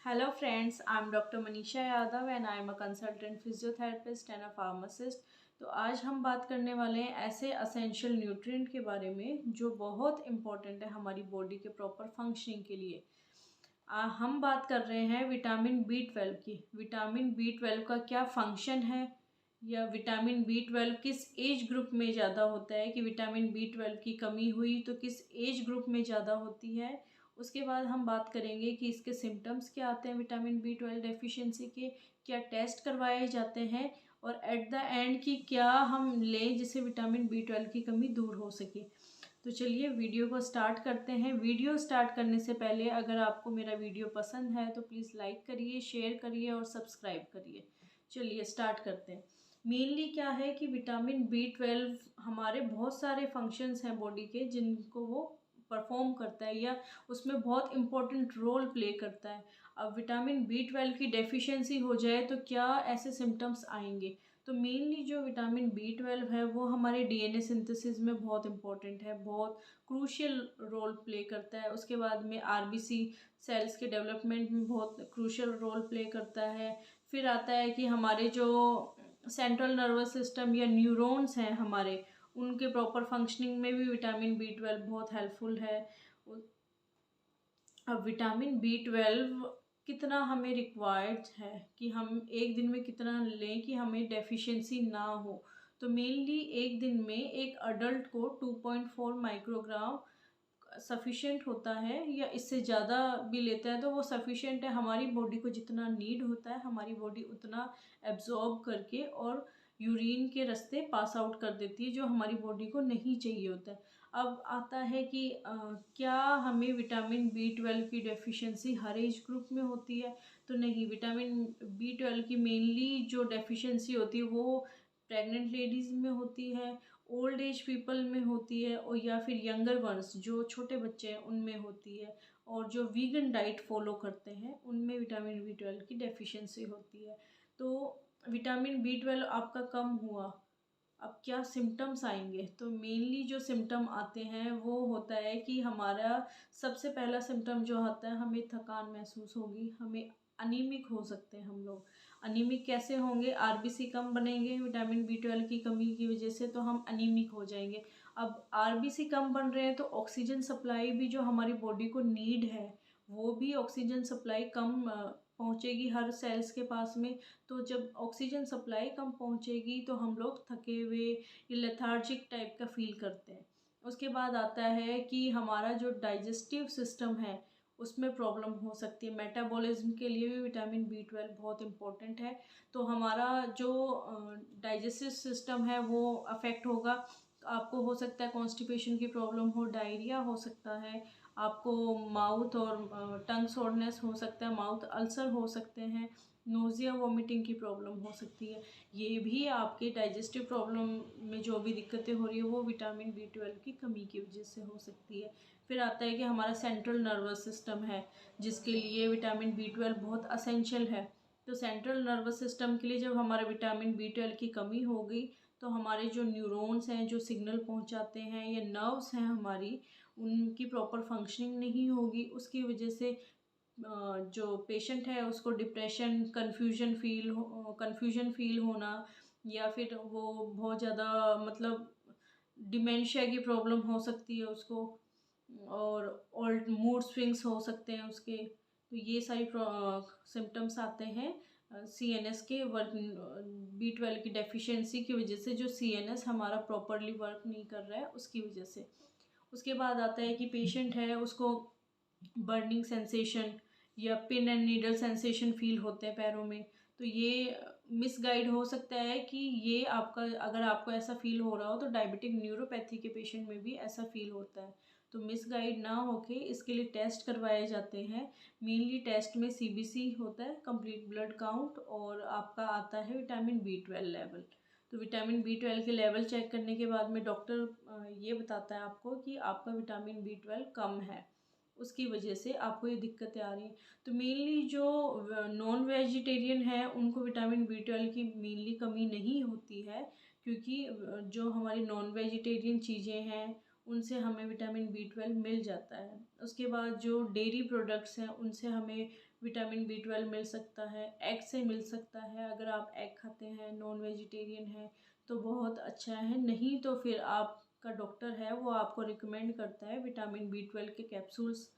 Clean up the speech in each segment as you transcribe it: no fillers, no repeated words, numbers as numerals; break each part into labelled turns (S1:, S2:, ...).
S1: Hello friends, I'm Dr. Manisha Yadav and I'm a consultant physiotherapist and a pharmacist। तो आज हम बात करने वाले हैं ऐसे असेंशियल न्यूट्रिएंट के बारे में जो बहुत इम्पोर्टेंट है हमारी बॉडी के प्रॉपर फंक्शनिंग के लिए। हम बात कर रहे हैं विटामिन B12 की। विटामिन B12 का क्या फंक्शन है या विटामिन B12 किस एज ग्रुप में ज़्यादा होता है, कि विटामिन B12 की कमी हुई तो किस एज ग्रुप में ज़्यादा होती है। उसके बाद हम बात करेंगे कि इसके सिम्टम्स क्या आते हैं विटामिन B12 डेफिशिएंसी के, क्या टेस्ट करवाए जाते हैं और एट द एंड की क्या हम लें जिससे विटामिन B12 की कमी दूर हो सके। तो चलिए वीडियो को स्टार्ट करते हैं। वीडियो स्टार्ट करने से पहले अगर आपको मेरा वीडियो पसंद है तो प्लीज़ लाइक करिए, शेयर करिए और सब्सक्राइब करिए। चलिए स्टार्ट करते हैं। मेनली क्या है कि विटामिन B12 हमारे बहुत सारे फंक्शंस हैं बॉडी के जिनको वो परफॉर्म करता है या उसमें बहुत इम्पोर्टेंट रोल प्ले करता है। अब विटामिन B12 की डेफिशिएंसी हो जाए तो क्या ऐसे सिम्टम्स आएंगे। तो मेनली जो विटामिन B12 है वो हमारे DNA सिंथेसिस में बहुत इम्पोर्टेंट है, बहुत क्रूशियल रोल प्ले करता है। उसके बाद में RBC सेल्स के डेवलपमेंट में बहुत क्रूशियल रोल प्ले करता है। फिर आता है कि हमारे जो सेंट्रल नर्वस सिस्टम या न्यूरॉन्स हैं हमारे, उनके प्रॉपर फंक्शनिंग में भी विटामिन B12 बहुत हेल्पफुल है। अब विटामिन B12 कितना हमें रिक्वायर्ड है कि हम एक दिन में कितना लें कि हमें डेफिशिएंसी ना हो। तो मेनली एक दिन में एक अडल्ट को 2.4 माइक्रोग्राम सफिशेंट होता है, या इससे ज़्यादा भी लेता है तो वो सफिशेंट है। हमारी बॉडी को जितना नीड होता है हमारी बॉडी उतना एब्जॉर्ब करके और यूरिन के रास्ते पास आउट कर देती है जो हमारी बॉडी को नहीं चाहिए होता है। अब आता है कि क्या हमें विटामिन B12 की डेफिशिएंसी हर एज ग्रुप में होती है। तो नहीं, विटामिन B12 की मेनली जो डेफिशिएंसी होती है वो प्रेग्नेंट लेडीज़ में होती है, ओल्ड एज पीपल में होती है, और या फिर यंगर वंस जो छोटे बच्चे हैं उनमें होती है, और जो वीगन डाइट फॉलो करते हैं उनमें विटामिन B12 की डेफिशिएंसी होती है। तो विटामिन B12 आपका कम हुआ, अब क्या सिम्टम्स आएंगे। तो मेनली जो सिम्टम आते हैं वो होता है कि हमारा सबसे पहला सिम्टम जो आता है, हमें थकान महसूस होगी, हमें अनीमिक हो सकते हैं हम लोग। अनीमिक कैसे होंगे, RBC कम बनेंगे विटामिन B12 की कमी की वजह से, तो हम अनीमिक हो जाएंगे। अब RBC कम बन रहे हैं तो ऑक्सीजन सप्लाई भी जो हमारी बॉडी को नीड है वो भी ऑक्सीजन सप्लाई कम पहुँचेगी हर सेल्स के पास में। तो जब ऑक्सीजन सप्लाई कम पहुँचेगी तो हम लोग थके हुए या लेथार्जिक टाइप का फील करते हैं। उसके बाद आता है कि हमारा जो डाइजेस्टिव सिस्टम है उसमें प्रॉब्लम हो सकती है। मेटाबॉलिज्म के लिए भी विटामिन B12 बहुत इम्पोर्टेंट है। तो हमारा जो डाइजेस्टिव सिस्टम है वो अफेक्ट होगा। आपको हो सकता है कॉन्स्टिपेशन की प्रॉब्लम हो, डायरिया हो सकता है, आपको माउथ और टंग सोरनेस हो सकता है, माउथ अल्सर हो सकते हैं, नोज़िया वोमिटिंग की प्रॉब्लम हो सकती है। ये भी आपके डाइजेस्टिव प्रॉब्लम में जो भी दिक्कतें हो रही है वो विटामिन B12 की कमी की वजह से हो सकती है। फिर आता है कि हमारा सेंट्रल नर्वस सिस्टम है जिसके लिए विटामिन B12 बहुत असेंशियल है। तो सेंट्रल नर्वस सिस्टम के लिए जब हमारा विटामिन B12 की कमी हो गई तो हमारे जो न्यूरॉन्स हैं जो सिग्नल पहुंचाते हैं या नर्व्स हैं हमारी, उनकी प्रॉपर फंक्शनिंग नहीं होगी। उसकी वजह से जो पेशेंट है उसको डिप्रेशन, कन्फ्यूजन फील होना, या फिर वो बहुत ज़्यादा मतलब डिमेंशिया की प्रॉब्लम हो सकती है उसको, और मूड स्विंग्स हो सकते हैं उसके। तो ये सारी सिम्टम्स आते हैं CNS के वर्क, B12 की डेफिशिएंसी की वजह से। जो CNS हमारा प्रॉपरली वर्क नहीं कर रहा है उसकी वजह से। उसके बाद आता है कि पेशेंट है उसको बर्निंग सेंसेशन या pin and needle sensation feel होते हैं पैरों में। तो ये मिसगाइड हो सकता है कि ये आपका, अगर आपको ऐसा फील हो रहा हो तो डायबिटिक न्यूरोपैथी के पेशेंट में भी ऐसा फील होता है। तो मिसगाइड ना होके इसके लिए टेस्ट करवाए जाते हैं। मेनली टेस्ट में CBC होता है, कंप्लीट ब्लड काउंट, और आपका आता है विटामिन B12 लेवल। तो विटामिन B12 के लेवल चेक करने के बाद में डॉक्टर ये बताता है आपको कि आपका विटामिन B12 कम है, उसकी वजह से आपको ये दिक्कतें आ रही हैं। तो मेनली जो नॉन वेजिटेरियन है उनको विटामिन B12 की मेनली कमी नहीं होती है, क्योंकि जो हमारी नॉन वेजिटेरियन चीज़ें हैं उनसे हमें विटामिन B12 मिल जाता है। उसके बाद जो डेयरी प्रोडक्ट्स हैं उनसे हमें विटामिन B12 मिल सकता है, एग से मिल सकता है। अगर आप एग खाते हैं, नॉन वेजिटेरियन हैं तो बहुत अच्छा है, नहीं तो फिर आपका डॉक्टर है वो आपको रिकमेंड करता है विटामिन B12 के कैप्सूल्स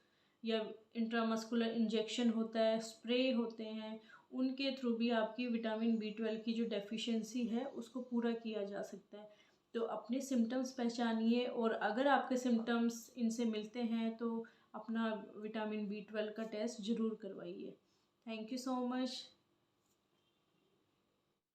S1: या इंट्रामस्कुलर इंजेक्शन होता है, स्प्रे होते हैं, उनके थ्रू भी आपकी विटामिन B12 की जो डेफिशिएंसी है उसको पूरा किया जा सकता है। तो अपने सिम्टम्स पहचानिए और अगर आपके सिम्टम्स इनसे मिलते हैं तो अपना विटामिन B12 का टेस्ट ज़रूर करवाइए। Thank you so much.